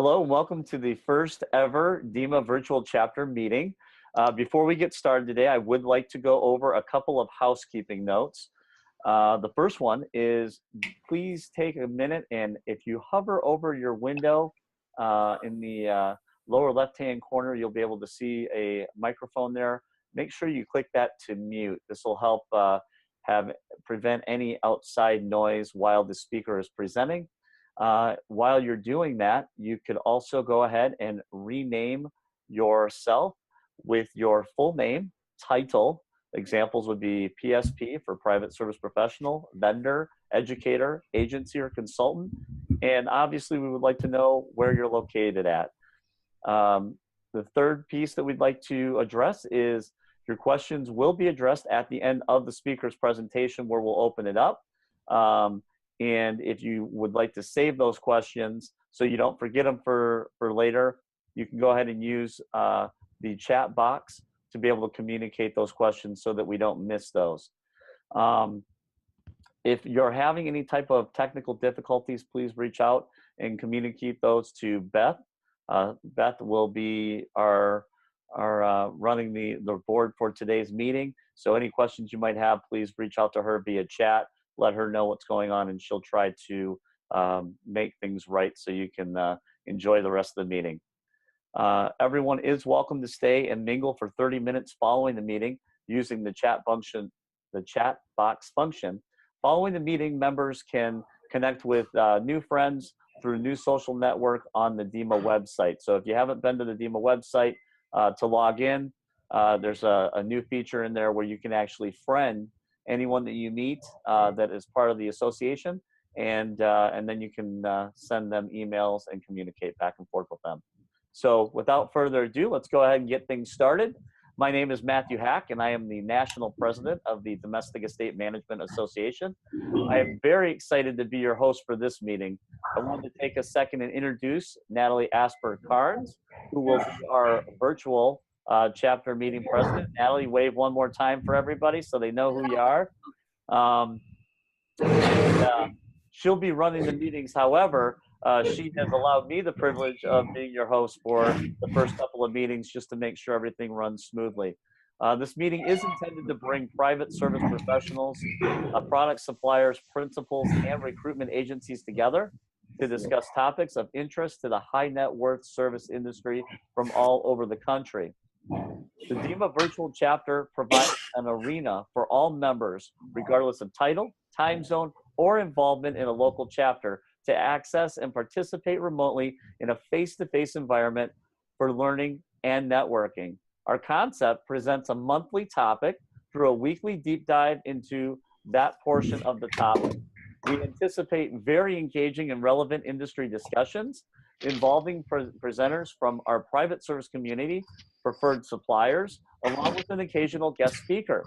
Hello and welcome to the first ever DEMA virtual chapter meeting. Before we get started today, I would like to go over a couple of housekeeping notes. The first one is please take a minute, and if you hover over your window in the lower left-hand corner, you'll be able to see a microphone there. Make sure you click that to mute. This will help prevent any outside noise while the speaker is presenting. While you're doing that, you could also go ahead and rename yourself with your full name, title. Examples would be PSP for private service professional, vendor, educator, agency, or consultant. And obviously, we would like to know where you're located at. The third piece that we'd like to address is your questions will be addressed at the end of the speaker's presentation, where we'll open it up. And if you would like to save those questions so you don't forget them for later, you can go ahead and use the chat box to be able to communicate those questions so that we don't miss those. If you're having any type of technical difficulties, please reach out and communicate those to Beth. Beth will be our running the board for today's meeting. So any questions you might have, please reach out to her via chat. Let her know what's going on, and she'll try to make things right so you can enjoy the rest of the meeting. Everyone is welcome to stay and mingle for 30 minutes following the meeting using the chat box function. Following the meeting, members can connect with new friends through new social network on the DEMA website. So if you haven't been to the DEMA website to log in, there's a new feature in there where you can actually friend anyone that you meet that is part of the association, and then you can send them emails and communicate back and forth with them. So without further ado, let's go ahead and get things started. My name is Matthew Hack, and I am the National President of the Domestic Estate Management Association. I am very excited to be your host for this meeting. I wanted to take a second and introduce Natalie Asper-Carnes, who will be our virtual chapter meeting president. Natalie, wave one more time for everybody so they know who you are. She'll be running the meetings. However, she has allowed me the privilege of being your host for the first couple of meetings just to make sure everything runs smoothly. This meeting is intended to bring private service professionals, product suppliers, principals, and recruitment agencies together to discuss topics of interest to the high net worth service industry from all over the country. The DEMA virtual chapter provides an arena for all members, regardless of title, time zone, or involvement in a local chapter, to access and participate remotely in a face-to-face environment for learning and networking. Our concept presents a monthly topic through a weekly deep dive into that portion of the topic. We anticipate very engaging and relevant industry discussions involving presenters from our private service community, preferred suppliers, along with an occasional guest speaker.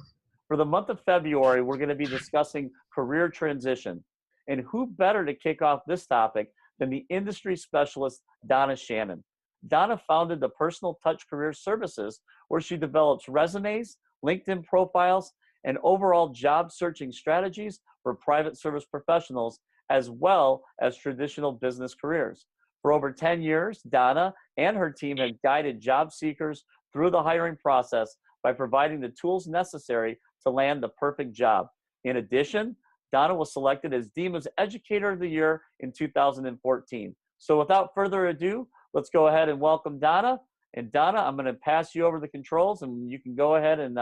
For the month of February, we're going to be discussing career transition. And who better to kick off this topic than the industry specialist, Donna Shannon. Donna founded the Personal Touch Career Services, where she develops resumes, LinkedIn profiles, and overall job searching strategies for private service professionals, as well as traditional business careers. For over 10 years, Donna and her team have guided job seekers through the hiring process by providing the tools necessary to land the perfect job. In addition, Donna was selected as DEMA's Educator of the Year in 2014. So without further ado, let's go ahead and welcome Donna. And Donna, I'm going to pass you over the controls, and you can go ahead and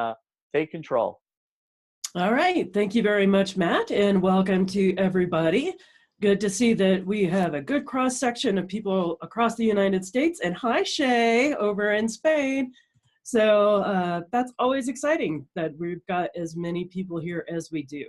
take control. All right. Thank you very much, Matt, and welcome to everybody. Good to see that we have a good cross-section of people across the United States. And hi, Shay, over in Spain. So that's always exciting that we've got as many people here as we do.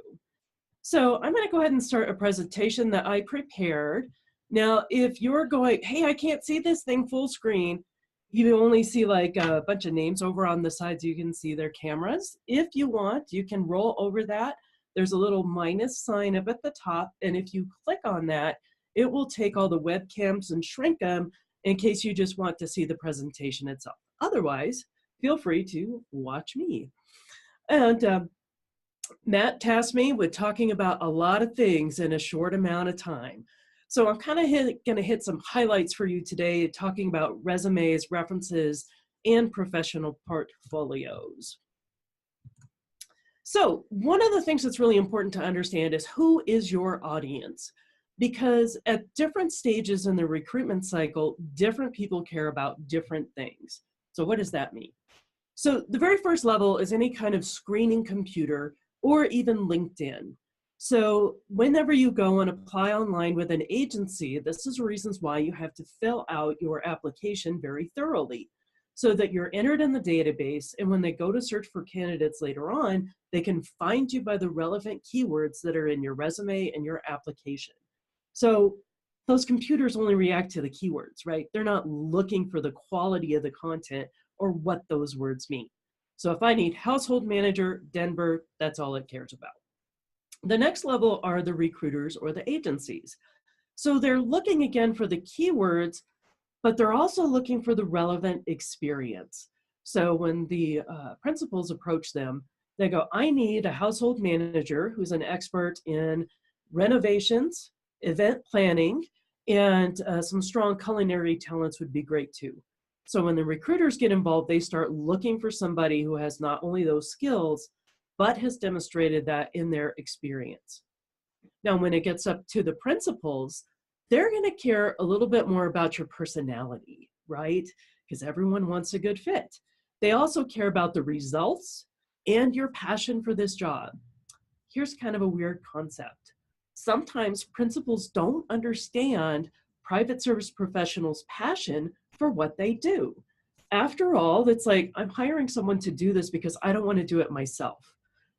So I'm going to go ahead and start a presentation that I prepared. Now, if you're going, hey, I can't see this thing full screen, you only see like a bunch of names over on the sides. You can see their cameras. If you want, you can roll over that. There's a little minus sign up at the top, and if you click on that, it will take all the webcams and shrink them in case you just want to see the presentation itself. Otherwise, feel free to watch me. And Matt tasked me with talking about a lot of things in a short amount of time. So I'm kind of going to hit some highlights for you today, talking about resumes, references, and professional portfolios. So one of the things that's really important to understand is who is your audience? Because at different stages in the recruitment cycle, different people care about different things. So what does that mean? So the very first level is any kind of screening computer or even LinkedIn. So whenever you go and apply online with an agency, this is reasons why you have to fill out your application very thoroughly so that you're entered in the database, and when they go to search for candidates later on, they can find you by the relevant keywords that are in your resume and your application. So those computers only react to the keywords, right? They're not looking for the quality of the content or what those words mean. So if I need household manager, Denver, that's all it cares about. The next level are the recruiters or the agencies. So they're looking again for the keywords, but they're also looking for the relevant experience. So when the principals approach them, they go, I need a household manager who's an expert in renovations, event planning, and some strong culinary talents would be great too. So when the recruiters get involved, they start looking for somebody who has not only those skills, but has demonstrated that in their experience. Now, when it gets up to the principals, they're going to care a little bit more about your personality, right? Because everyone wants a good fit. They also care about the results and your passion for this job. Here's kind of a weird concept. Sometimes principals don't understand private service professionals' passion for what they do. After all, it's like, I'm hiring someone to do this because I don't want to do it myself.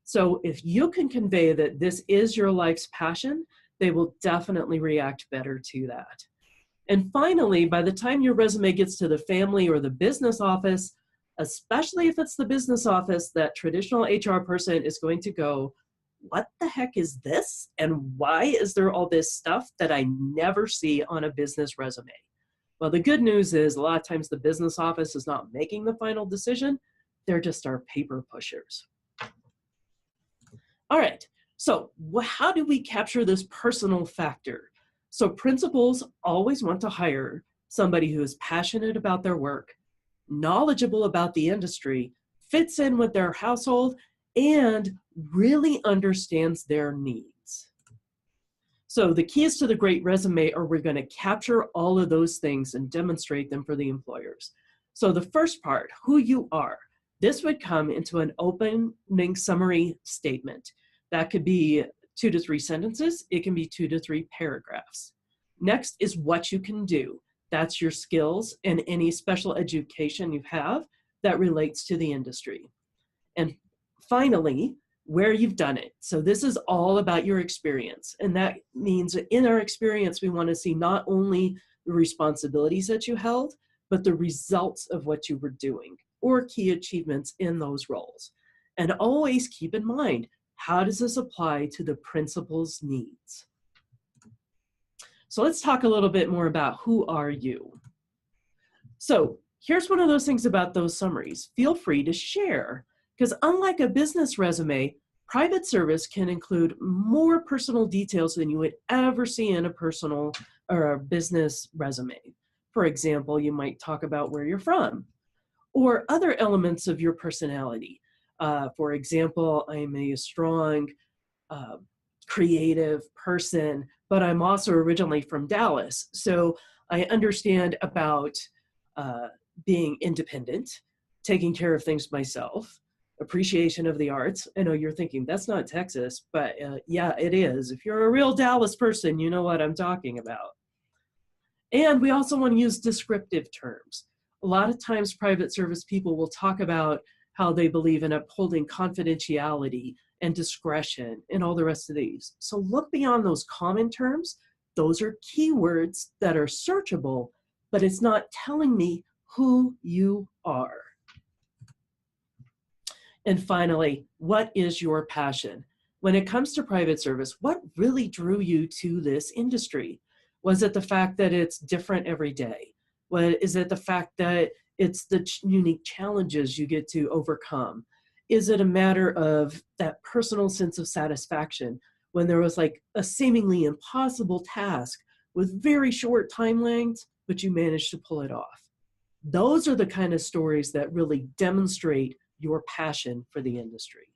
So if you can convey that this is your life's passion, they will definitely react better to that. And finally, by the time your resume gets to the family or the business office, especially if it's the business office, that traditional HR person is going to go, what the heck is this? And why is there all this stuff that I never see on a business resume? Well, the good news is a lot of times the business office is not making the final decision. They're just our paper pushers. All right, so how do we capture this personal factor? So principals always want to hire somebody who is passionate about their work, knowledgeable about the industry, fits in with their household, and really understands their needs. So the keys to the great resume are we're going to capture all of those things and demonstrate them for the employers. So the first part, who you are. This would come into an opening summary statement. That could be 2 to 3 sentences. It can be 2 to 3 paragraphs. Next is what you can do. That's your skills and any special education you have that relates to the industry. And finally, where you've done it. So this is all about your experience. And that means that in our experience, we want to see not only the responsibilities that you held, but the results of what you were doing or key achievements in those roles. And always keep in mind, how does this apply to the principal's needs? So let's talk a little bit more about who are you. So here's one of those things about those summaries. Feel free to share, because unlike a business resume, private service can include more personal details than you would ever see in a personal or a business resume. For example, you might talk about where you're from or other elements of your personality. For example, I'm a strong, creative person, but I'm also originally from Dallas. So I understand about being independent, taking care of things myself, appreciation of the arts. I know you're thinking, that's not Texas, but yeah, it is. If you're a real Dallas person, you know what I'm talking about. And we also want to use descriptive terms. A lot of times private service people will talk about how they believe in upholding confidentiality and discretion and all the rest of these. So look beyond those common terms. Those are keywords that are searchable, but it's not telling me who you are. And finally, what is your passion? When it comes to private service, what really drew you to this industry? Was it the fact that it's different every day? Is it the fact that it's the unique challenges you get to overcome? Is it a matter of that personal sense of satisfaction when there was like a seemingly impossible task with very short time lengths, but you managed to pull it off. Those are the kind of stories that really demonstrate your passion for the industry.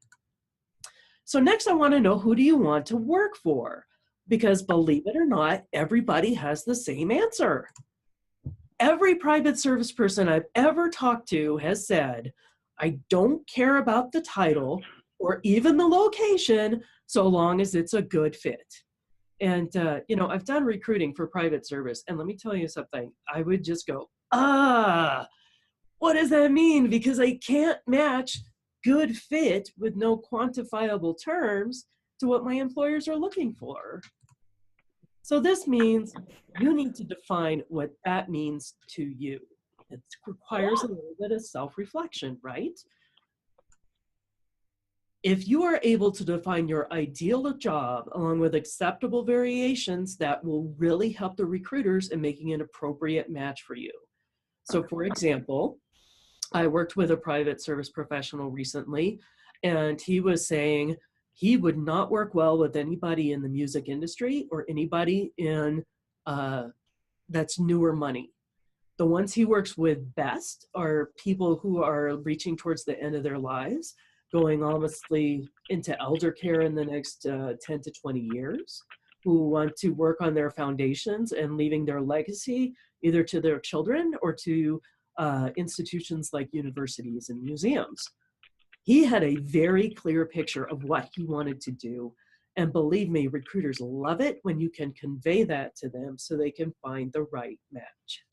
So next, I want to know, who do you want to work for? Because believe it or not, everybody has the same answer. Every private service person I've ever talked to has said, I don't care about the title or even the location, so long as it's a good fit. And, you know, I've done recruiting for private service, and let me tell you something, I would just go, what does that mean? Because I can't match good fit with no quantifiable terms to what my employers are looking for. So this means you need to define what that means to you. It requires a little bit of self-reflection, right? If you are able to define your ideal job along with acceptable variations, that will really help the recruiters in making an appropriate match for you. So for example, I worked with a private service professional recently, and he was saying he would not work well with anybody in the music industry or anybody in that's newer money. The ones he works with best are people who are reaching towards the end of their lives, going honestly into elder care in the next 10 to 20 years, who want to work on their foundations and leaving their legacy either to their children or to institutions like universities and museums. He had a very clear picture of what he wanted to do. And believe me, recruiters love it when you can convey that to them so they can find the right match.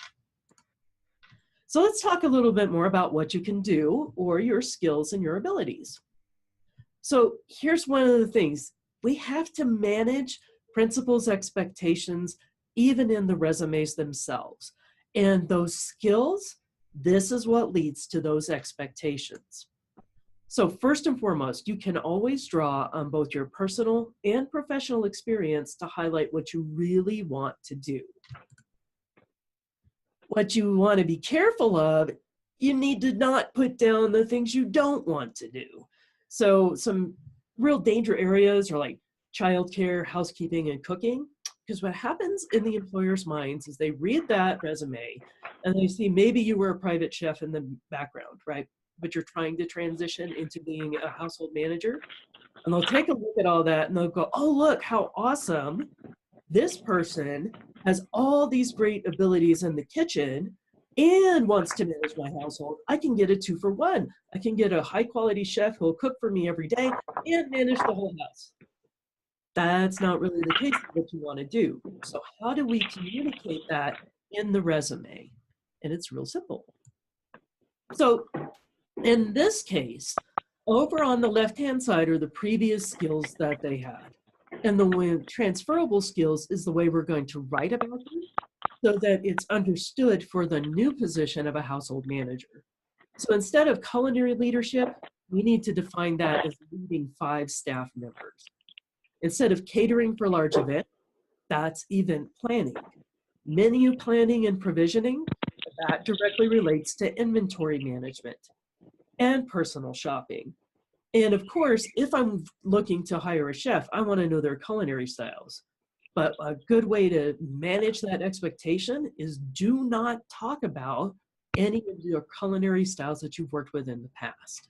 So let's talk a little bit more about what you can do or your skills and your abilities. So here's one of the things. We have to manage principals' expectations even in the resumes themselves. And those skills, this is what leads to those expectations. So first and foremost, you can always draw on both your personal and professional experience to highlight what you really want to do. What you want to be careful of, you need to not put down the things you don't want to do. So some real danger areas are like childcare, housekeeping, and cooking. Because what happens in the employer's minds is they read that resume and they see maybe you were a private chef in the background, right? But you're trying to transition into being a household manager. And they'll take a look at all that and they'll go, oh, look how awesome. This person has all these great abilities in the kitchen and wants to manage my household. I can get a 2-for-1. I can get a high quality chef who'll cook for me every day and manage the whole house. That's not really the case of what you want to do. So how do we communicate that in the resume? And it's real simple. So in this case, over on the left-hand side are the previous skills that they had. And the transferable skills is the way we're going to write about them so that it's understood for the new position of a household manager. So instead of culinary leadership, we need to define that as leading 5 staff members. Instead of catering for large events, that's event planning. Menu planning and provisioning, that directly relates to inventory management and personal shopping. And of course, if I'm looking to hire a chef, I want to know their culinary styles. But a good way to manage that expectation is do not talk about any of your culinary styles that you've worked with in the past.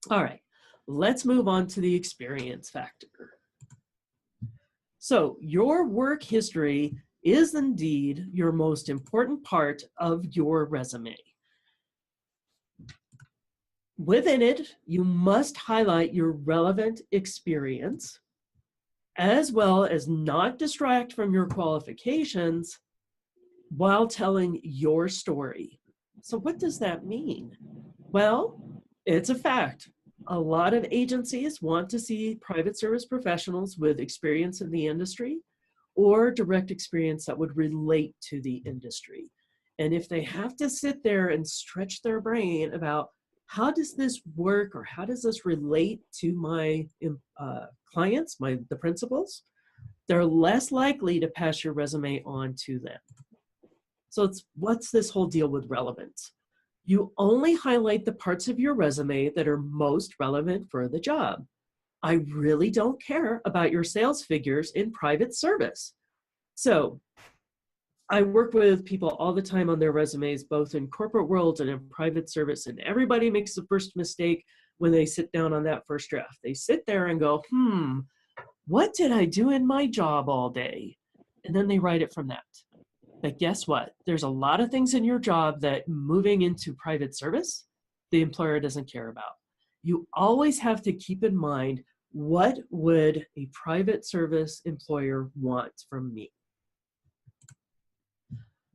All right, let's move on to the experience factor. So your work history is indeed your most important part of your resume. Within it, you must highlight your relevant experience, as well as not distract from your qualifications while telling your story. So what does that mean? Well, it's a fact. A lot of agencies want to see private service professionals with experience in the industry or direct experience that would relate to the industry. And if they have to sit there and stretch their brain about how does this work or how does this relate to my clients, the principals, they're less likely to pass your resume on to them. So what's this whole deal with relevance? You only highlight the parts of your resume that are most relevant for the job. I really don't care about your sales figures in private service. So I work with people all the time on their resumes, both in corporate world and in private service, and everybody makes the first mistake when they sit down on that first draft. They sit there and go, what did I do in my job all day? And then they write it from that. But guess what? There's a lot of things in your job that moving into private service, the employer doesn't care about. You always have to keep in mind, what would a private service employer want from me?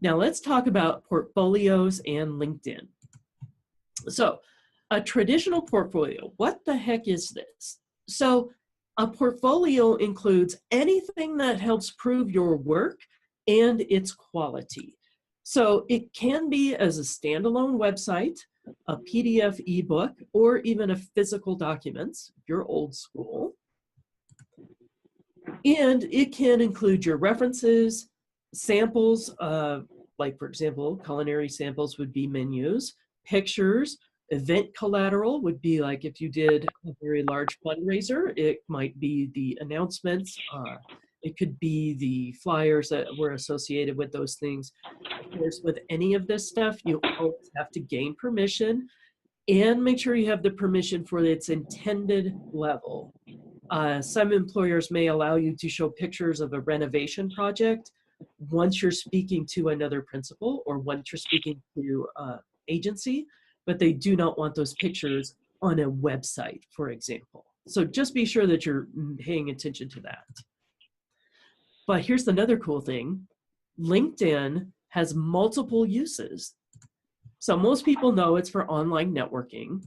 Now let's talk about portfolios and LinkedIn. So a traditional portfolio, what the heck is this? So a portfolio includes anything that helps prove your work and its quality. So it can be as a standalone website, a PDF ebook, or even a physical documents, if you're old school. And it can include your references, samples, like for example, culinary samples would be menus, pictures, event collateral would be like if you did a very large fundraiser, it might be the announcements, it could be the flyers that were associated with those things. Of course, with any of this stuff, you always have to gain permission and make sure you have the permission for its intended level. Some employers may allow you to show pictures of a renovation project once you're speaking to another principal or once you're speaking to agency, but they do not want those pictures on a website, for example. So just be sure that you're paying attention to that. But here's another cool thing. LinkedIn has multiple uses. So most people know it's for online networking.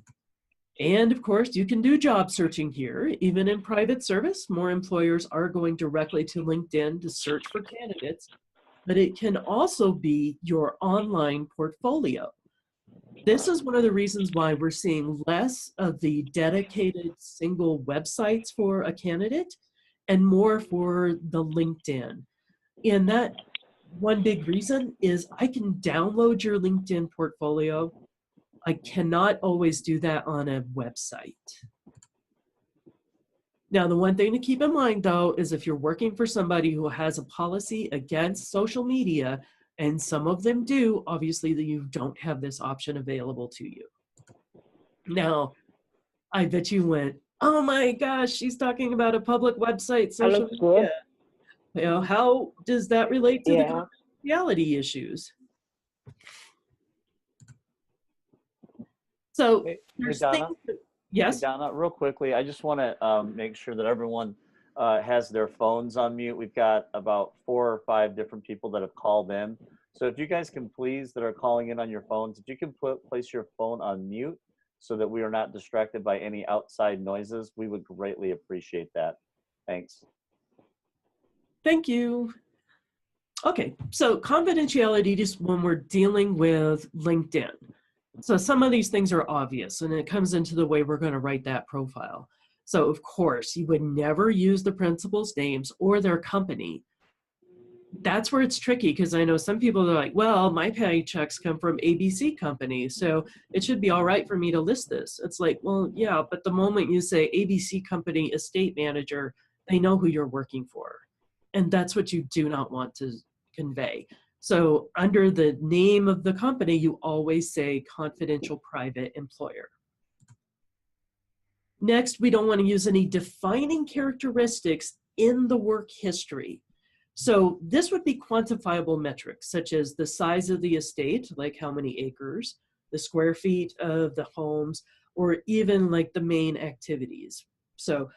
And of course, you can do job searching here. Even in private service, more employers are going directly to LinkedIn to search for candidates, but it can also be your online portfolio. This is one of the reasons why we're seeing less of the dedicated single websites for a candidate and more for the LinkedIn. And that one big reason is I can download your LinkedIn portfolio. I cannot always do that on a website. Now, the one thing to keep in mind, though, is if you're working for somebody who has a policy against social media, and some of them do, obviously, that you don't have this option available to you. Now, I bet you went, oh my gosh, she's talking about a public website, social media. You know, how does that relate to the confidentiality issues? So there's Donna, things. Yes. Hey, Donna, real quickly, I just want to make sure that everyone has their phones on mute. We've got about 4 or 5 different people that have called in. So if you guys can please, that are calling in on your phones, if you can place your phone on mute so that we are not distracted by any outside noises, we would greatly appreciate that. Thanks. Thank you. Okay, so confidentiality, just when we're dealing with LinkedIn. So some of these things are obvious, and it comes into the way we're going to write that profile. So of course, you would never use the principal's names or their company. That's where it's tricky, because I know some people are like, well, my paychecks come from ABC company, so it should be all right for me to list this. It's like, well, yeah, but the moment you say ABC company estate manager, they know who you're working for. And that's what you do not want to convey. So under the name of the company, you always say confidential private employer. Next, we don't want to use any defining characteristics in the work history. So this would be quantifiable metrics, such as the size of the estate, like how many acres, the square feet of the homes, or even like the main activities. So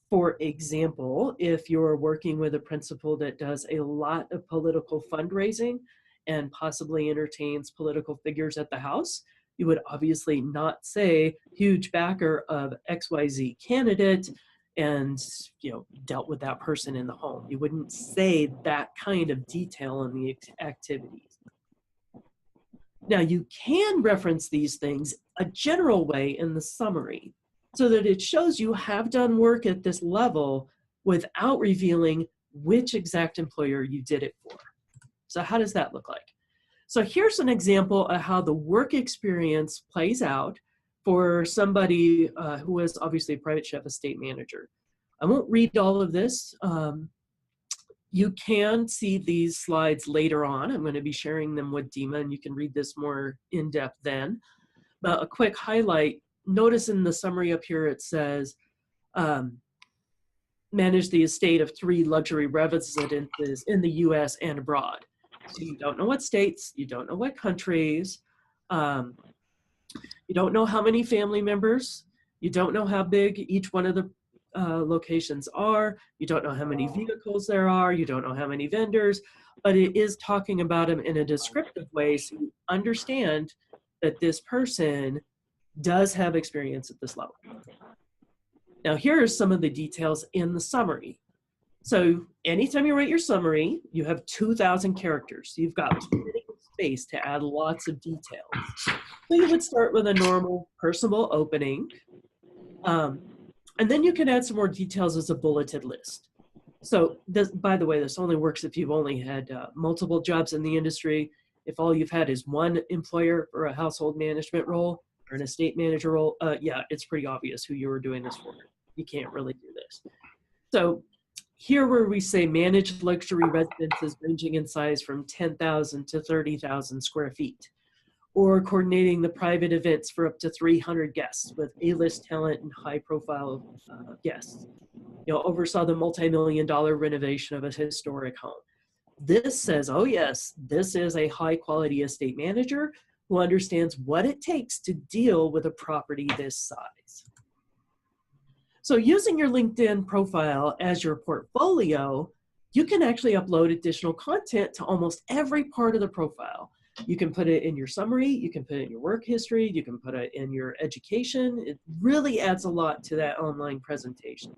for example, if you're working with a principal that does a lot of political fundraising and possibly entertains political figures at the house, you would obviously not say huge backer of XYZ candidate and dealt with that person in the home. You wouldn't say that kind of detail in the activities. Now you can reference these things a general way in the summary, so that it shows you have done work at this level without revealing which exact employer you did it for. So how does that look like? So here's an example of how the work experience plays out for somebody who is obviously a private chef estate manager. I won't read all of this. You can see these slides later on. I'm going to be sharing them with Dima, and you can read this more in depth then. But a quick highlight, notice in the summary up here it says, manage the estate of 3 luxury residences in the US and abroad. So you don't know what states, you don't know what countries, you don't know how many family members, you don't know how big each one of the locations are, you don't know how many vehicles there are, you don't know how many vendors, but it is talking about them in a descriptive way so you understand that this person does have experience at this level. Now, here are some of the details in the summary. So anytime you write your summary, you have 2,000 characters. You've got plenty of space to add lots of details. So you would start with a normal, personal opening. And then you can add some more details as a bulleted list. So this, by the way, this only works if you've only had multiple jobs in the industry. If all you've had is one employer for a household management role or an estate manager role, yeah, it's pretty obvious who you were doing this for. You can't really do this. So here where we say managed luxury residences ranging in size from 10,000 to 30,000 square feet, or coordinating the private events for up to 300 guests with A-list talent and high-profile guests. You know, oversaw the multi-million-dollar renovation of a historic home. This says, oh yes, this is a high-quality estate manager who understands what it takes to deal with a property this size. So using your LinkedIn profile as your portfolio, you can actually upload additional content to almost every part of the profile. You can put it in your summary, you can put it in your work history, you can put it in your education. It really adds a lot to that online presentation.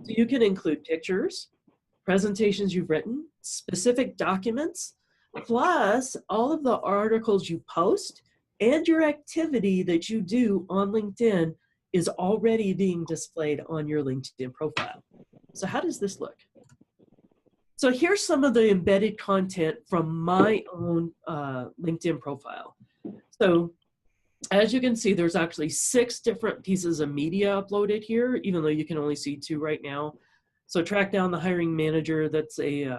So you can include pictures, presentations you've written, specific documents, plus all of the articles you post and your activity that you do on LinkedIn is already being displayed on your LinkedIn profile. So how does this look? So here's some of the embedded content from my own LinkedIn profile. So as you can see, there's actually 6 different pieces of media uploaded here, even though you can only see 2 right now. So track down the hiring manager, that's a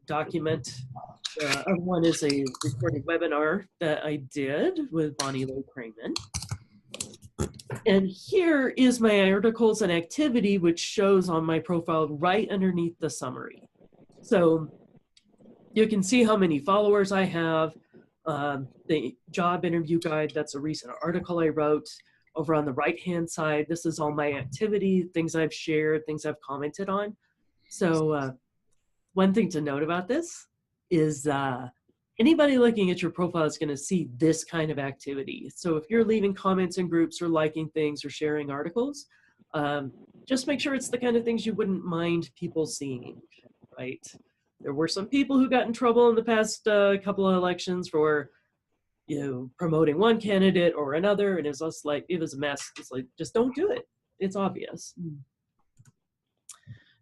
document. One is a recorded webinar that I did with Bonnie Lowe Craman. And here is my articles and activity, which shows on my profile right underneath the summary. So you can see how many followers I have. The job interview guide, that's a recent article I wrote. Over on the right-hand side, this is all my activity, things I've shared, things I've commented on. So one thing to note about this is anybody looking at your profile is going to see this kind of activity. So if you're leaving comments in groups or liking things or sharing articles, just make sure it's the kind of things you wouldn't mind people seeing, right? There were some people who got in trouble in the past couple of elections for, you know, promoting one candidate or another, and it was just like, it was a mess. It's like, just don't do it. It's obvious.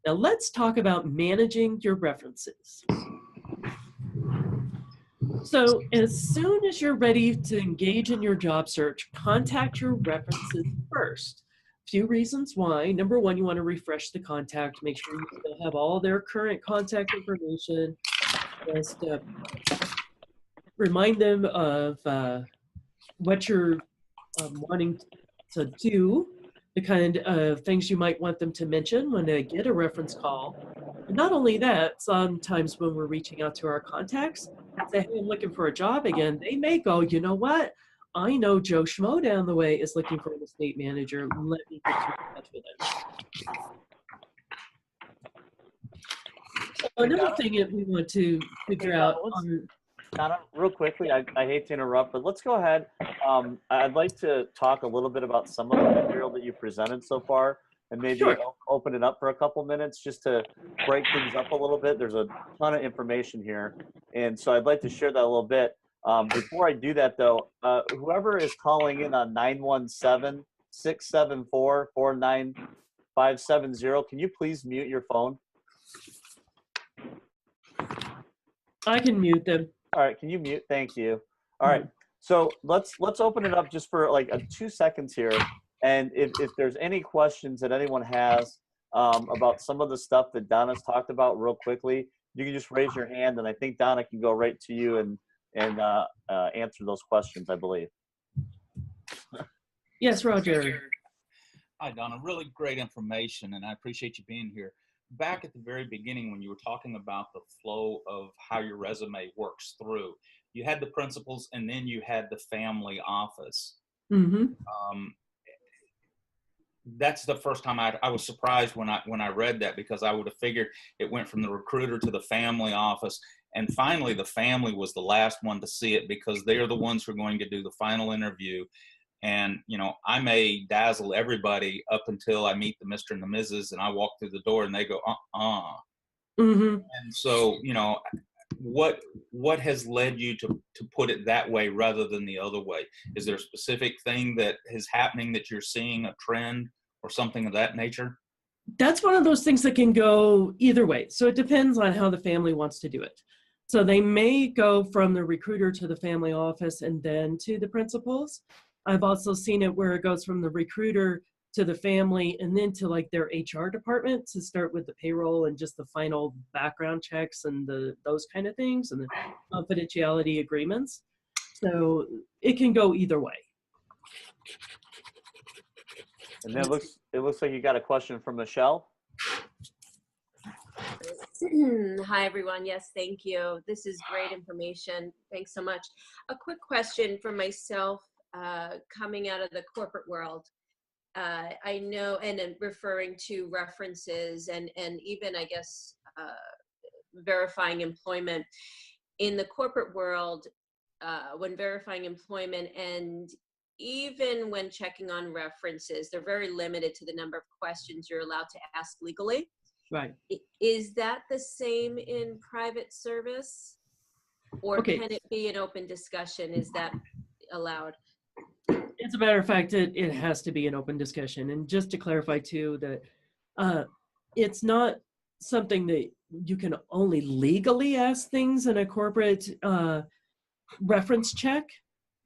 Now let's talk about managing your references. So as soon as you're ready to engage in your job search, contact your references first. A few reasons why. Number one, you want to refresh the contact, make sure you still have all their current contact information. Just remind them of what you're wanting to do, the kind of things you might want them to mention when they get a reference call. And not only that, sometimes when we're reaching out to our contacts, say, hey, I'm looking for a job again, they may go, you know what? I know Joe Schmo down the way is looking for an estate manager. Let me get you in touch with him. So another thing that we want to figure out on... Donna, real quickly, I hate to interrupt, but let's go ahead. I'd like to talk a little bit about some of the material that you presented so far, and maybe open it up for a couple minutes just to break things up a little bit. There's a ton of information here, and so I'd like to share that a little bit. Before I do that, though, whoever is calling in on 917-674-49570, can you please mute your phone? I can mute them. All right, can you mute? Thank you. All right, So let's open it up just for like 2 seconds here. And if there's any questions that anyone has about some of the stuff that Donna's talked about real quickly, you can just raise your hand, and I think Donna can go right to you and answer those questions, I believe. Yes, Roger. Hi, Donna. Really great information, and I appreciate you being here. Back at the very beginning, when you were talking about the flow of how your resume works through, you had the principals, and then you had the family office. Mm-hmm. That's the first time I was surprised when I read that, because I would have figured it went from the recruiter to the family office, and finally the family was the last one to see it, because they're the ones who are going to do the final interview. And, you know, I may dazzle everybody up until I meet the Mr. and the Mrs. and I walk through the door and they go, Mm-hmm. And so, you know, what has led you to put it that way rather than the other way? Is there a specific thing that is happening that you're seeing, a trend or something of that nature? That's one of those things that can go either way. So it depends on how the family wants to do it. So they may go from the recruiter to the family office and then to the principals. I've also seen it where it goes from the recruiter to the family and then to like their HR department to start with the payroll and just the final background checks and those kind of things and the confidentiality agreements. So it can go either way. And then it looks like you got a question from Michelle. Hi, everyone. Yes, thank you. This is great information. Thanks so much. A quick question for myself, coming out of the corporate world. I know, and referring to references and even, I guess, verifying employment. In the corporate world, when verifying employment and even when checking on references, they're very limited to the number of questions you're allowed to ask legally. Right. Is that the same in private service? Or Okay. can it be an open discussion? Is that allowed? As a matter of fact, it has to be an open discussion. And just to clarify too, that it's not something that you can only legally ask things in a corporate reference check.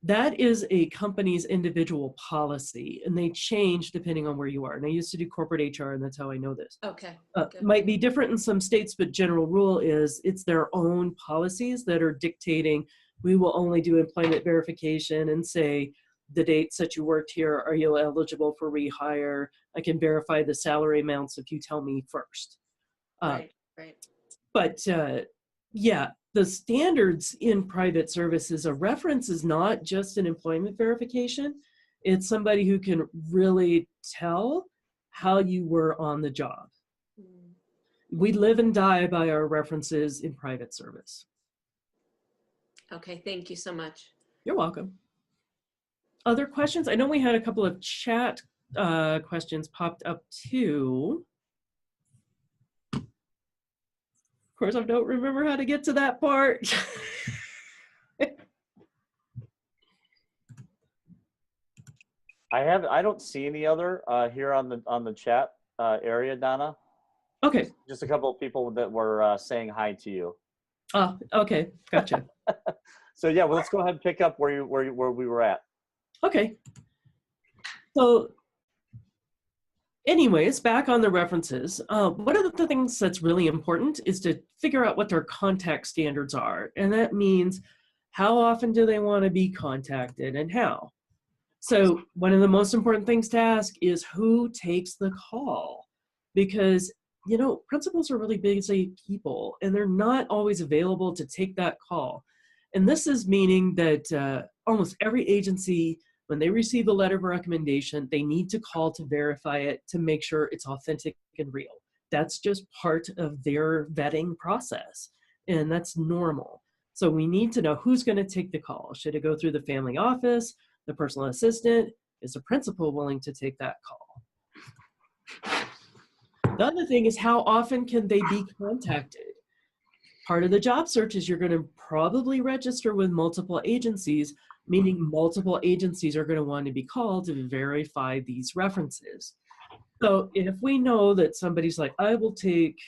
That is a company's individual policy, and they change depending on where you are. And I used to do corporate HR, and that's how I know this. Okay. Might be different in some states, but general rule is it's their own policies that are dictating, we will only do employment verification and say, the dates that you worked here, are you eligible for rehire? I can verify the salary amounts if you tell me first. Right. But yeah, the standards in private services, a reference is not just an employment verification. It's somebody who can really tell how you were on the job. We live and die by our references in private service. Okay, thank you so much. You're welcome. Other questions? I know we had a couple of chat questions popped up too. Of course, I don't remember how to get to that part. I don't see any other here on the chat area, Donna. Okay. Just a couple of people that were saying hi to you. Oh, okay, gotcha. So yeah, well, let's go ahead and pick up where we were at. Okay. So anyways, back on the references, one of the things that's really important is to figure out what their contact standards are. And that means how often do they want to be contacted and how. So one of the most important things to ask is who takes the call, because you know, principals are really busy people and they're not always available to take that call. And this is meaning that almost every agency, when they receive a letter of recommendation, they need to call to verify it to make sure it's authentic and real. That's just part of their vetting process, and that's normal. So we need to know who's going to take the call. Should it go through the family office, the personal assistant? Is the principal willing to take that call? The other thing is, how often can they be contacted? Part of the job search is you're going to probably register with multiple agencies, meaning multiple agencies are going to want to be called to verify these references. So if we know that somebody's like, I will take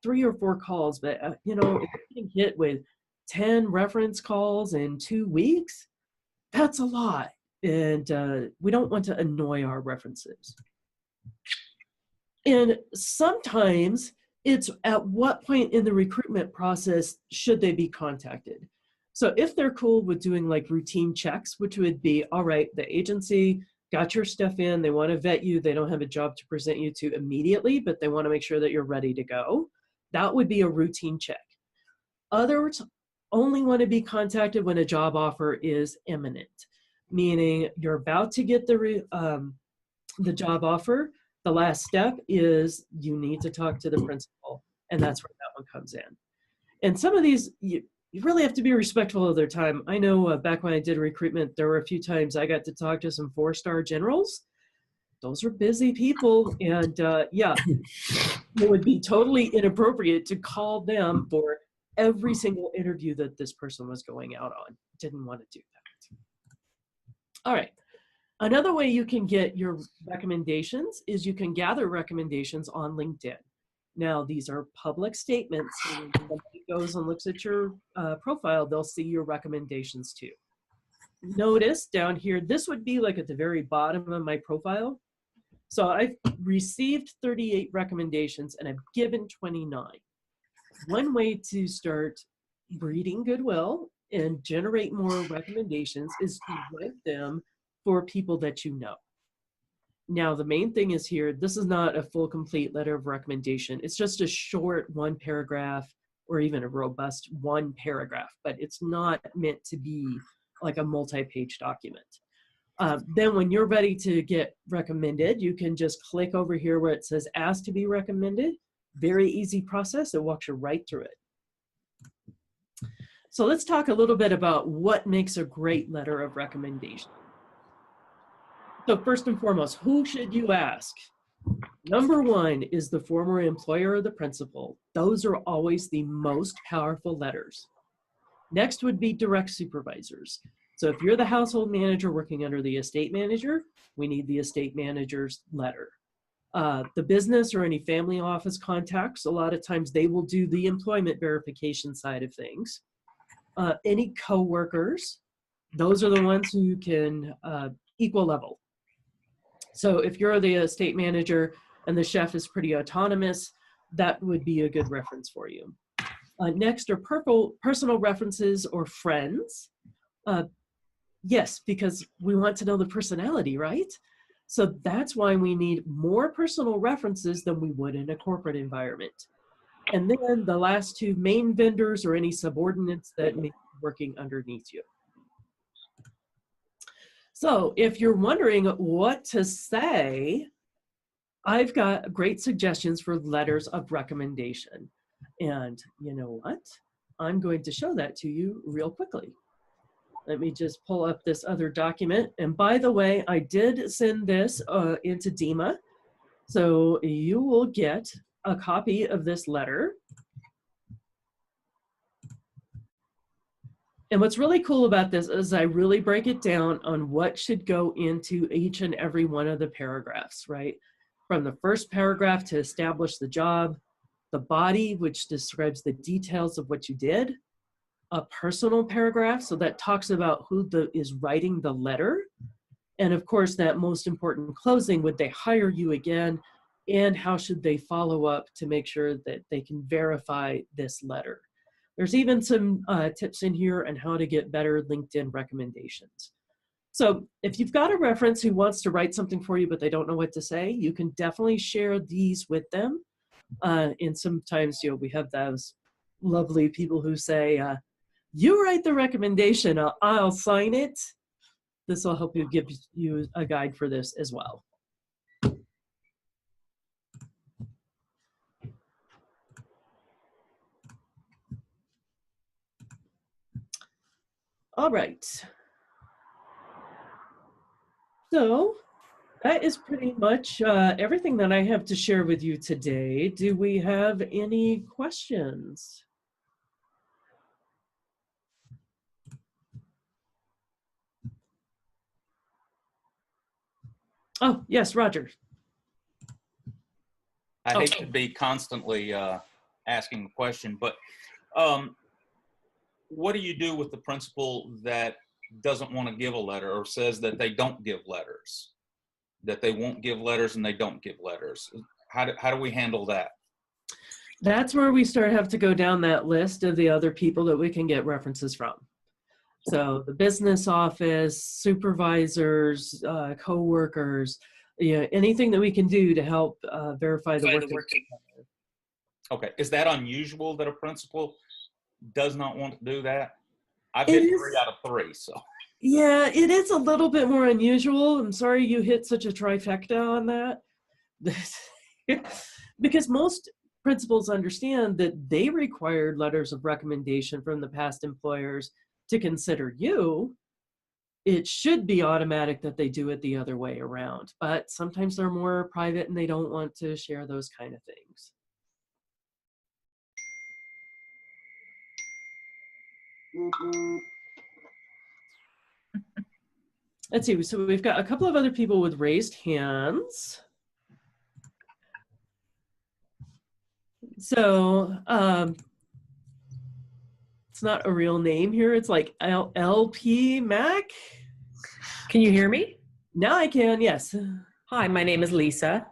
3 or 4 calls, but you know, if you're getting hit with 10 reference calls in 2 weeks, That's a lot. And we don't want to annoy our references. And sometimes it's at what point in the recruitment process should they be contacted. So if they're cool with doing like routine checks, which would be, all right, the agency got your stuff in, they want to vet you, they don't have a job to present you to immediately, but they want to make sure that you're ready to go. That would be a routine check. Others only want to be contacted when a job offer is imminent, meaning you're about to get the job offer. The last step is you need to talk to the principal, and that's where that one comes in. And some of these, you really have to be respectful of their time. I know back when I did recruitment, there were a few times I got to talk to some 4-star generals. Those are busy people, and yeah, it would be totally inappropriate to call them for every single interview that this person was going out on. Didn't want to do that. All right. Another way you can get your recommendations is you can gather recommendations on LinkedIn. Now, these are public statements. So when somebody goes and looks at your profile, they'll see your recommendations too. Notice down here, this would be like at the very bottom of my profile. So I've received 38 recommendations and I've given 29. One way to start breeding goodwill and generate more recommendations is to rank them for people that you know. Now, the main thing is here, this is not a full, complete letter of recommendation. It's just a short 1 paragraph or even a robust 1 paragraph, but it's not meant to be like a multi-page document. Then when you're ready to get recommended, you can just click over here where it says ask to be recommended. Very easy process. It walks you right through it. So let's talk a little bit about what makes a great letter of recommendation. So first and foremost, who should you ask? Number 1 is the former employer or the principal. Those are always the most powerful letters. Next would be direct supervisors. So if you're the household manager working under the estate manager, we need the estate manager's letter. The business or any family office contacts, a lot of times they will do the employment verification side of things. Any coworkers, those are the ones who can equal level. So if you're the estate manager and the chef is pretty autonomous, that would be a good reference for you. Next are personal references or friends. Yes, because we want to know the personality, right? So that's why we need more personal references than we would in a corporate environment. And then the last 2, main vendors or any subordinates that may be working underneath you. So if you're wondering what to say, I've got great suggestions for letters of recommendation. And you know what? I'm going to show that to you real quickly. Let me just pull up this other document. And by the way, I did send this into DEMA. So you will get a copy of this letter. And what's really cool about this is I really break it down on what should go into each and every one of the paragraphs, right? From the first paragraph to establish the job, the body, which describes the details of what you did, a personal paragraph, so that talks about who is writing the letter, and of course that most important closing, would they hire you again, and how should they follow up to make sure that they can verify this letter. There's even some tips in here on how to get better LinkedIn recommendations. So if you've got a reference who wants to write something for you but they don't know what to say, you can definitely share these with them. And sometimes, you know, we have those lovely people who say, you write the recommendation, I'll sign it. This will help you, give you a guide for this as well. All right. So that is pretty much everything that I have to share with you today. Do we have any questions? Oh, yes, Roger. I hate to be constantly asking a question, but what do you do with the principal that doesn't want to give a letter, or says that they don't give letters, that they won't give letters and they don't give letters? How do we handle that? That's where we have to go down that list of the other people that we can get references from. So the business office, supervisors, co-workers, anything that we can do to help verify the work. Okay, is that unusual that a principal does not want to do that? I've hit 3 out of 3, so. Yeah, it is a little bit more unusual. I'm sorry you hit such a trifecta on that. Because most principals understand that they required letters of recommendation from the past employers to consider you. It should be automatic that they do it the other way around, but sometimes they're more private and they don't want to share those kind of things. Let's see, so we've got a couple of other people with raised hands. So it's not a real name here. It's like LP Mac. Can you hear me? Now I can, yes. Hi, my name is Lisa.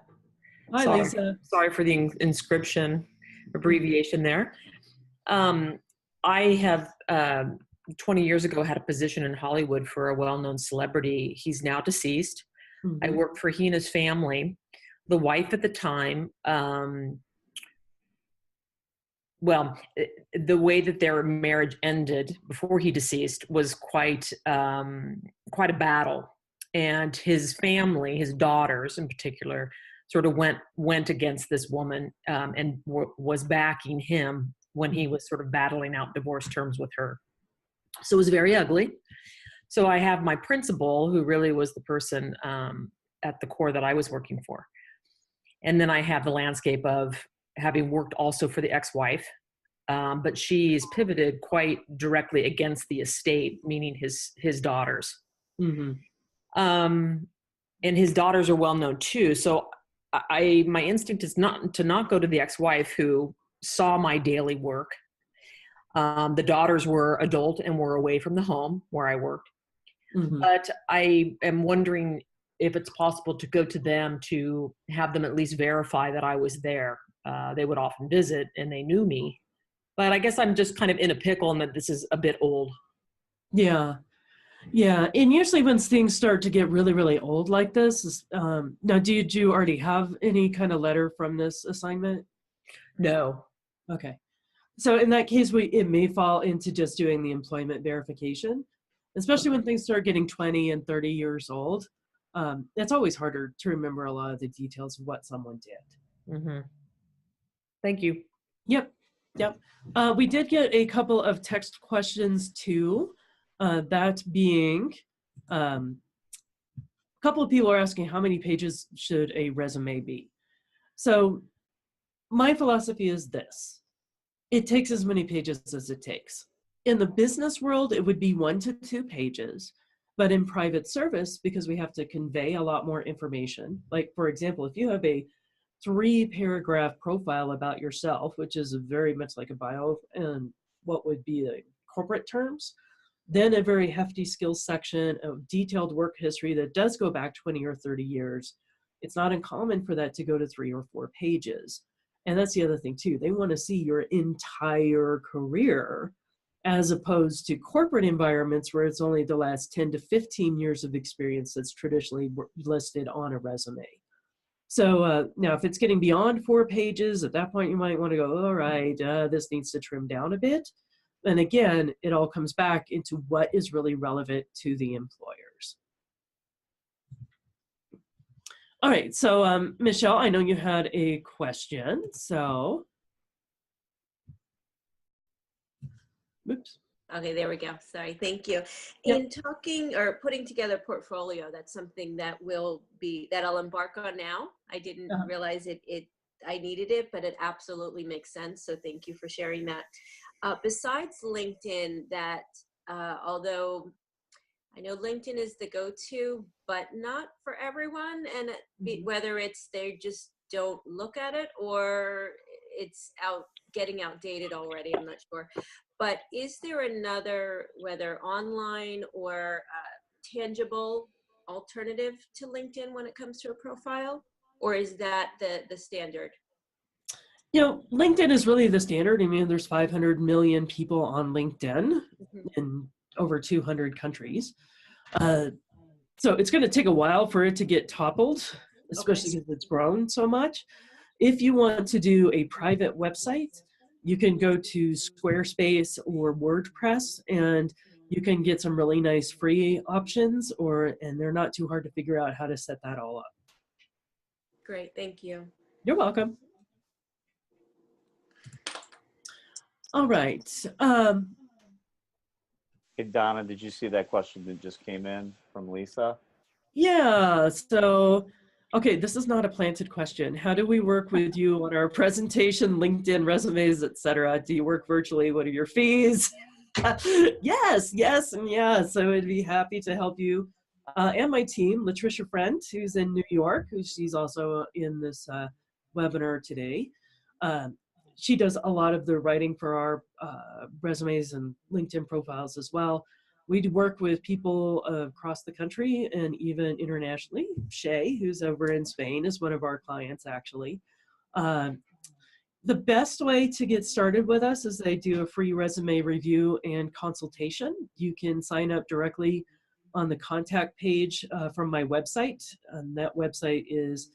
Hi, Sorry. Lisa. Sorry for the inscription abbreviation there. I have 20 years ago had a position in Hollywood for a well-known celebrity. He's now deceased. Mm-hmm. I worked for he and his family. The wife at the time, well, the way that their marriage ended before he deceased was quite a battle. And his family, his daughters in particular, sort of went against this woman and was backing him when he was sort of battling out divorce terms with her. So it was very ugly. So I have my principal, who really was the person at the core that I was working for. And then I have the landscape of having worked also for the ex-wife, but she's pivoted quite directly against the estate, meaning his daughters. Mm-hmm. And his daughters are well known too. So my instinct is not to go to the ex-wife who saw my daily work. The daughters were adult and were away from the home where I worked. Mm-hmm. But I am wondering if it's possible to go to them to have them at least verify that I was there. They would often visit and they knew me. But I guess I'm just kind of in a pickle and that this is a bit old. Yeah. Yeah. And usually when things start to get really, really old like this, now, did you already have any kind of letter from this assignment? No. Okay. So in that case, it may fall into just doing the employment verification, especially when things start getting 20 and 30 years old. It's always harder to remember a lot of the details of what someone did. Mm-hmm. Thank you. Yep. We did get a couple of text questions too. That being, a couple of people are asking how many pages should a resume be? So my philosophy is this. It takes as many pages as it takes. In the business world, it would be 1 to 2 pages. But in private service, because we have to convey a lot more information, like for example, if you have a 3-paragraph profile about yourself, which is very much like a bio and what would be the corporate terms, then a very hefty skills section of detailed work history that does go back 20 or 30 years. It's not uncommon for that to go to 3 or 4 pages. And that's the other thing too. They want to see your entire career, as opposed to corporate environments where it's only the last 10 to 15 years of experience that's traditionally listed on a resume. So now if it's getting beyond 4 pages, at that point you might want to go, all right, this needs to trim down a bit. And again, it all comes back into what is really relevant to the employers. All right, so Michelle, I know you had a question, so. Oops. Okay, there we go. Sorry, thank you. Yep. In talking or putting together a portfolio, that's something that I'll embark on now. I didn't realize I needed it, but it absolutely makes sense. So thank you for sharing that. Besides LinkedIn, although I know LinkedIn is the go-to, but not for everyone, and whether it's they just don't look at it or it's getting outdated already, I'm not sure. But is there another, whether online or tangible alternative to LinkedIn when it comes to a profile? Or is that the standard? You know, LinkedIn is really the standard. I mean, there's 500 million people on LinkedIn in over 200 countries. So it's going to take a while for it to get toppled, especially because it's grown so much. If you want to do a private website, you can go to Squarespace or WordPress, and you can get some really nice free options, and they're not too hard to figure out how to set that all up. Great, thank you. You're welcome. All right. Hey, Donna, did you see that question that just came in from Lisa? Yeah, so, okay, this is not a planted question. How do we work with you on our presentation, LinkedIn, resumes, etc.? Do you work virtually? What are your fees? Yes, and yes. I would be happy to help you and my team, Latricia Friend, who's in New York, she's also in this webinar today. She does a lot of the writing for our resumes and LinkedIn profiles as well. We work with people across the country and even internationally. Shay, who's over in Spain, is one of our clients, actually. The best way to get started with us is they do a free resume review and consultation. You can sign up directly on the contact page from my website. And that website is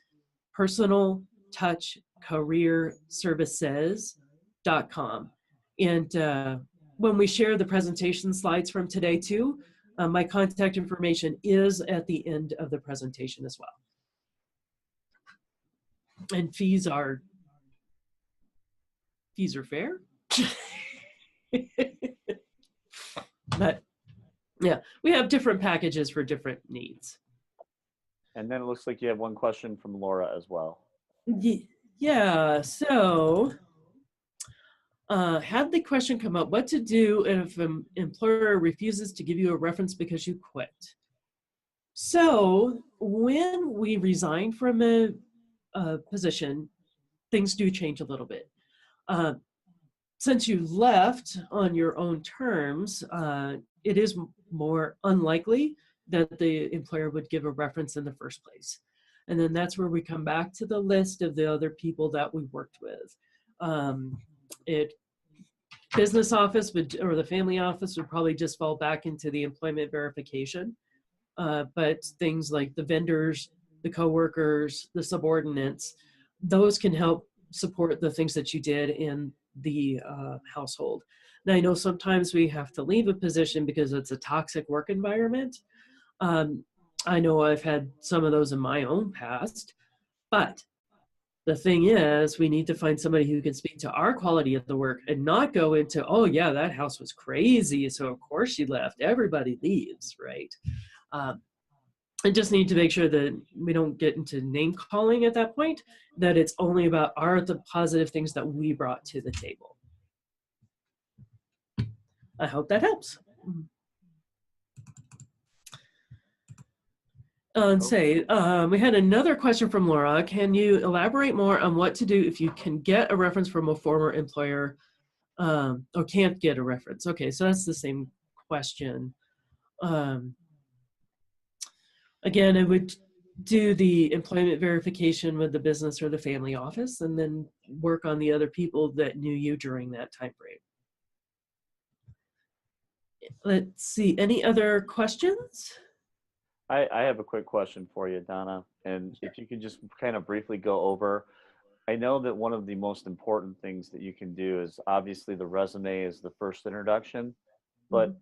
personaltouchcareerservices.com. And when we share the presentation slides from today too, my contact information is at the end of the presentation as well. And fees are fair. But yeah, we have different packages for different needs. And then it looks like you have one question from Laura as well. Yeah, so had the question come up, what to do if an employer refuses to give you a reference because you quit? So when we resign from a position, things do change a little bit. Since you left on your own terms, it is more unlikely that the employer would give a reference in the first place. And then that's where we come back to the list of the other people that we worked with. Business office or the family office would probably just fall back into the employment verification. But things like the vendors, the coworkers, the subordinates, those can help support the things that you did in the household. Now, I know sometimes we have to leave a position because it's a toxic work environment. I know I've had some of those in my own past, but the thing is, we need to find somebody who can speak to our quality of the work and not go into, oh yeah, that house was crazy, so of course she left. Everybody leaves, right? I just need to make sure that we don't get into name calling at that point, that it's only about the positive things that we brought to the table. I hope that helps. We had another question from Laura. Can you elaborate more on what to do if you can get a reference from a former employer or can't get a reference? Okay, so that's the same question. Again, I would do the employment verification with the business or the family office and then work on the other people that knew you during that time frame. Let's see, any other questions? I have a quick question for you, Donna. And if you could just kind of briefly go over, I know that one of the most important things that you can do is obviously the resume is the first introduction, but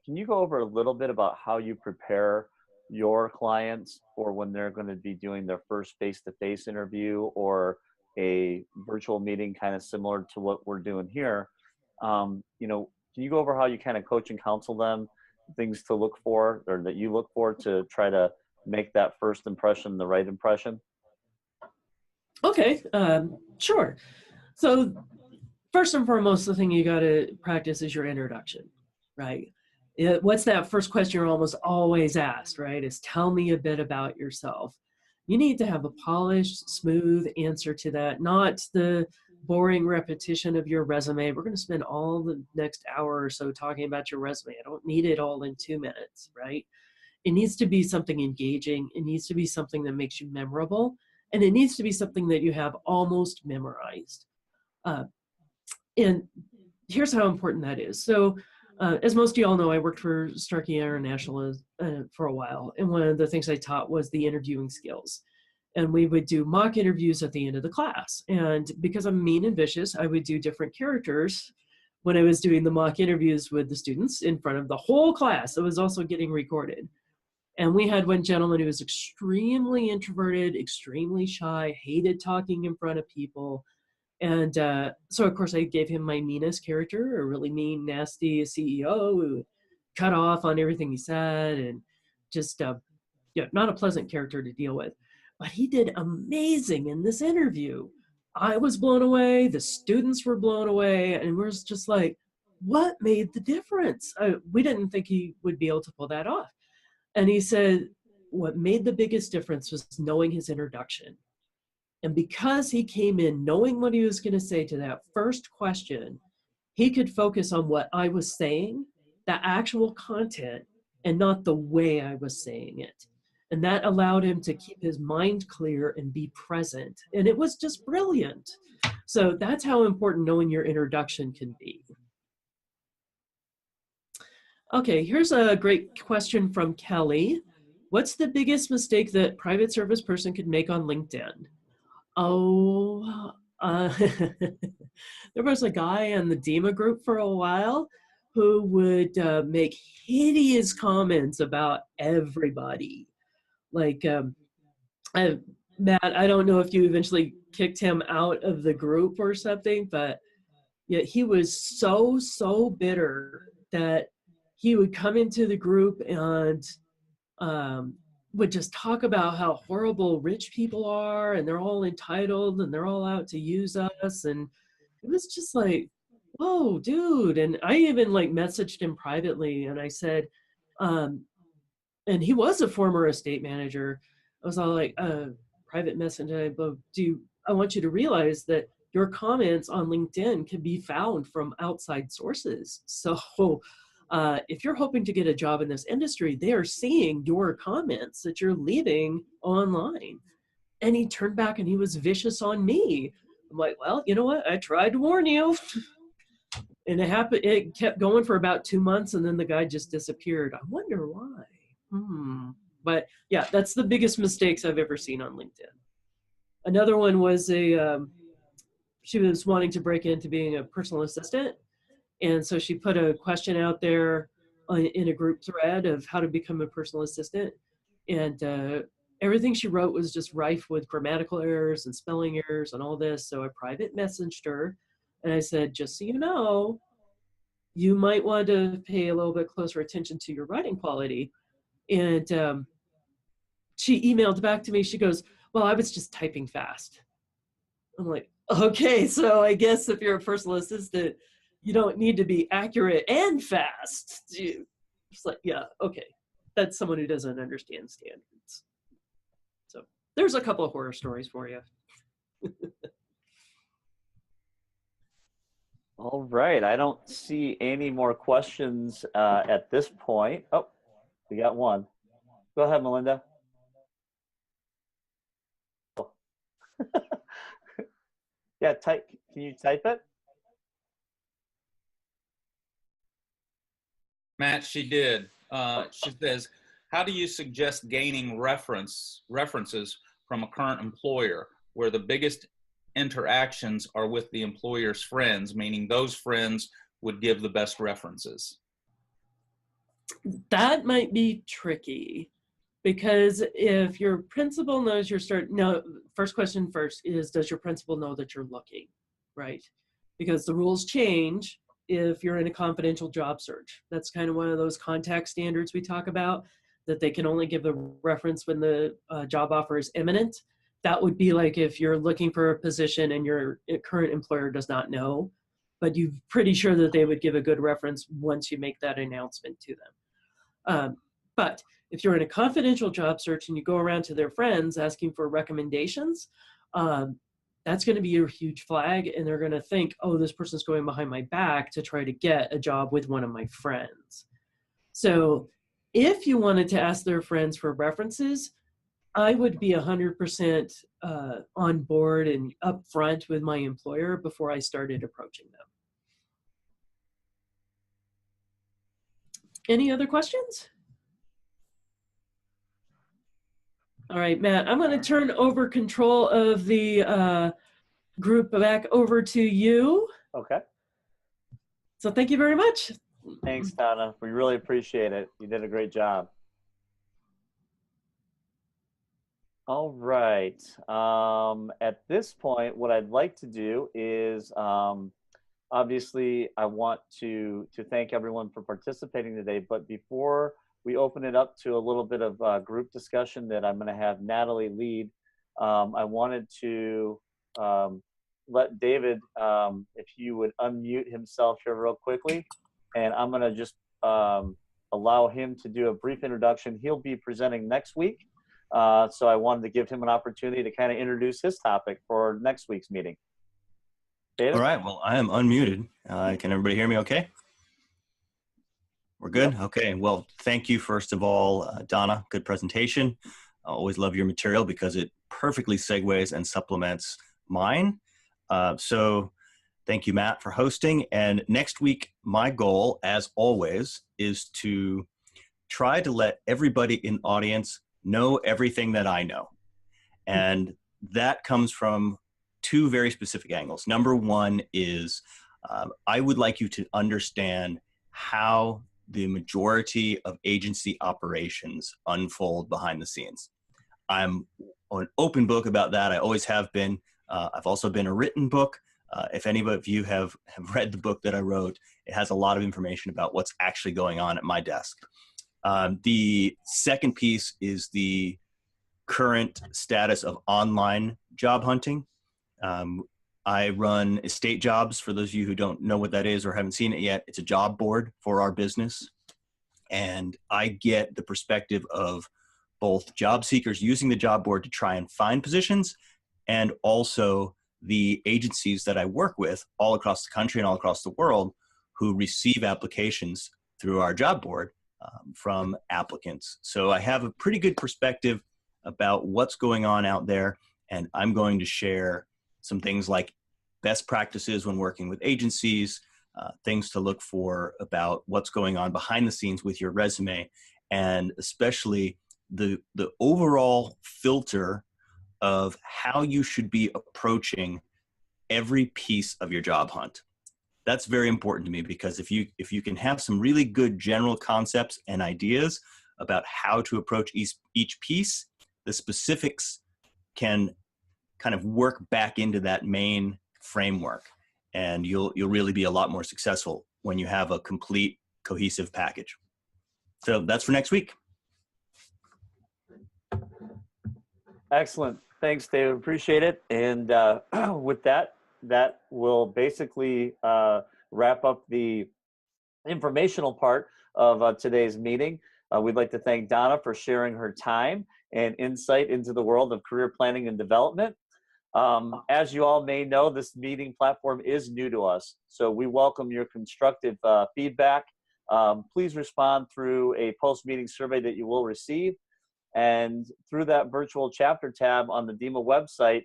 can you go over a little bit about how you prepare your clients for when they're going to be doing their first face-to-face interview or a virtual meeting kind of similar to what we're doing here? Can you go over how you kind of coach and counsel them, things to look for or that you look for to try to make that first impression the right impression? Okay, sure. So first and foremost, the thing you got to practice is your introduction, right? What's that first question you're almost always asked, right? Is tell me a bit about yourself. You need to have a polished, smooth answer to that, not the boring repetition of your resume. We're going to spend all the next hour or so talking about your resume. I don't need it all in 2 minutes, right? It needs to be something engaging. It needs to be something that makes you memorable. And it needs to be something that you have almost memorized. And here's how important that is. So as most of y'all know, I worked for Starkey International for a while. And one of the things I taught was the interviewing skills. And we would do mock interviews at the end of the class. And because I'm mean and vicious, I would do different characters when I was doing the mock interviews with the students in front of the whole class. It was also getting recorded. And we had one gentleman who was extremely introverted, extremely shy, hated talking in front of people. And so, of course, I gave him my meanest character, a really mean, nasty CEO who cut off on everything he said and just, not a pleasant character to deal with. But he did amazing in this interview. I was blown away. The students were blown away. And we're just like, what made the difference? We didn't think he would be able to pull that off. And he said, what made the biggest difference was knowing his introduction. And because he came in knowing what he was going to say to that first question, he could focus on what I was saying, the actual content, and not the way I was saying it. And that allowed him to keep his mind clear and be present. And it was just brilliant. So that's how important knowing your introduction can be. Okay, here's a great question from Kelly. What's the biggest mistake that private service person could make on LinkedIn? Oh, there was a guy in the DEMA group for a while who would make hideous comments about everybody. Like, Matt, I don't know if you eventually kicked him out of the group or something, but yeah, he was so bitter that he would come into the group and would just talk about how horrible rich people are and they're all entitled and they're all out to use us. And it was just like, whoa, dude. And I even like messaged him privately and I said, and he was a former estate manager. I was all like, private message, I want you to realize that your comments on LinkedIn can be found from outside sources. So if you're hoping to get a job in this industry, they are seeing your comments that you're leaving online. And he turned back and he was vicious on me. I'm like, well, you know what? I tried to warn you. And it kept going for about 2 months and then the guy just disappeared. I wonder why. But yeah, that's the biggest mistakes I've ever seen on LinkedIn. Another one was she was wanting to break into being a personal assistant. And so she put a question out there in a group thread of how to become a personal assistant. And everything she wrote was just rife with grammatical errors and spelling errors and all this. So I private messaged her and I said, just so you know, you might want to pay a little bit closer attention to your writing quality. And she emailed back to me. She goes, well, I was just typing fast. I'm like, okay, so I guess if you're a personal assistant, you don't need to be accurate and fast. It's like, yeah, okay. That's someone who doesn't understand standards. So there's a couple of horror stories for you. All right, I don't see any more questions at this point. Oh, we got one. Go ahead, Melinda. Yeah, can you type it? Matt, she did. She says, how do you suggest gaining references from a current employer where the biggest interactions are with the employer's friends, meaning those friends would give the best references? That might be tricky because if your principal knows first question first is, does your principal know that you're looking, right? Because the rules change if you're in a confidential job search. That's kind of one of those contact standards we talk about, that they can only give a reference when the job offer is imminent. That would be like if you're looking for a position and your current employer does not know, but you're pretty sure that they would give a good reference once you make that announcement to them. But If you're in a confidential job search and you go around to their friends asking for recommendations, that's going to be a huge flag, and they're going to think, oh, this person's going behind my back to try to get a job with one of my friends. So if you wanted to ask their friends for references, I would be 100% on board and upfront with my employer before I started approaching them. Any other questions? All right, Matt, I'm going to turn over control of the group back over to you. Okay. So thank you very much. Thanks, Donna. We really appreciate it. You did a great job. All right. At this point, what I'd like to do is, obviously, I want to thank everyone for participating today. But before we open it up to a little bit of group discussion that I'm going to have Natalie lead, I wanted to let David, if you would unmute himself here real quickly, and I'm going to just allow him to do a brief introduction. He'll be presenting next week. So I wanted to give him an opportunity to kind of introduce his topic for next week's meeting. David? All right, well, I am unmuted. Can everybody hear me okay? We're good? Yep. Okay, well, thank you, first of all, Donna, good presentation. I always love your material because it perfectly segues and supplements mine. So thank you, Matt, for hosting. And next week, my goal, as always, is to try to let everybody in the audience know everything that I know. And that comes from two very specific angles. Number one is I would like you to understand how the majority of agency operations unfold behind the scenes. I'm an open book about that. I always have been. I've also been a written book. If any of you have read the book that I wrote, it has a lot of information about what's actually going on at my desk. The second piece is the current status of online job hunting. I run Estate Jobs. For those of you who don't know what that is or haven't seen it yet, it's a job board for our business. And I get the perspective of both job seekers using the job board to try and find positions, and also the agencies that I work with all across the country and all across the world who receive applications through our job board from applicants. So I have a pretty good perspective about what's going on out there, and I'm going to share some things like best practices when working with agencies, things to look for about what's going on behind the scenes with your resume, and especially the overall filter of how you should be approaching every piece of your job hunt. That's very important to me, because if you can have some really good general concepts and ideas about how to approach each piece, the specifics can kind of work back into that main framework, and you'll really be a lot more successful when you have a complete cohesive package. So that's for next week. Excellent. Thanks, David. Appreciate it. And with that will basically wrap up the informational part of today's meeting. We'd like to thank Donna for sharing her time and insight into the world of career planning and development. As you all may know, this meeting platform is new to us, so we welcome your constructive feedback. Please respond through a post-meeting survey that you will receive, and through that virtual chapter tab on the DEMA website.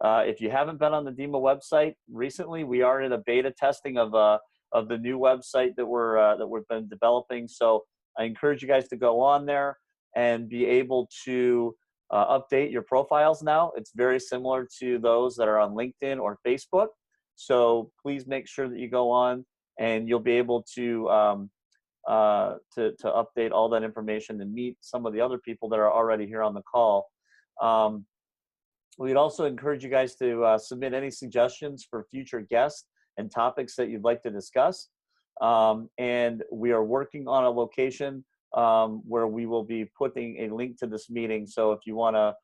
If you haven't been on the DEMA website recently, we are in a beta testing of the new website that we've been developing. So I encourage you guys to go on there and be able to update your profiles now. It's very similar to those that are on LinkedIn or Facebook. So please make sure that you go on, and you'll be able to update all that information and meet some of the other people that are already here on the call. We'd also encourage you guys to submit any suggestions for future guests and topics that you'd like to discuss. And we are working on a location where we will be putting a link to this meeting. So if you want to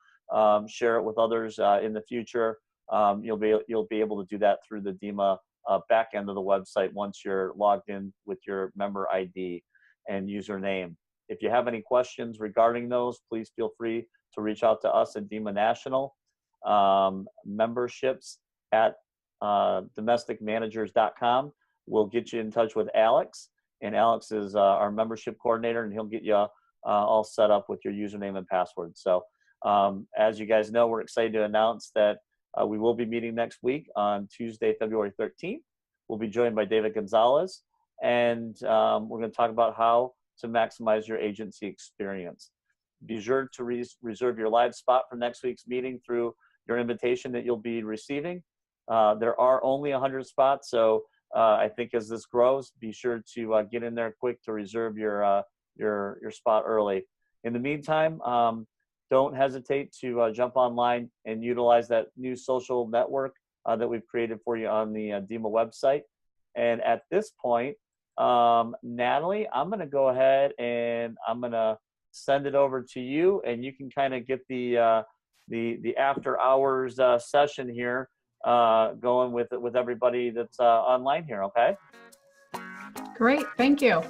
share it with others in the future, you'll be able to do that through the DEMA back end of the website once you're logged in with your member ID and username. If you have any questions regarding those, please feel free to reach out to us at DEMA National. Memberships at domesticmanagers.com will get you in touch with Alex, and Alex is our membership coordinator, and he'll get you all set up with your username and password. So as you guys know, we're excited to announce that we will be meeting next week on Tuesday, February 13th. We'll be joined by David Gonzalez, and we're going to talk about how to maximize your agency experience. Be sure to reserve your live spot for next week's meeting through your invitation that you'll be receiving. There are only 100 spots, so I think as this grows, be sure to get in there quick to reserve your spot early. In the meantime, don't hesitate to jump online and utilize that new social network that we've created for you on the DEMA website. And at this point, Natalie, I'm going to go ahead and I'm going to send it over to you, and you can kind of get the after hours session here going with everybody that's online here. Okay. Great. Thank you.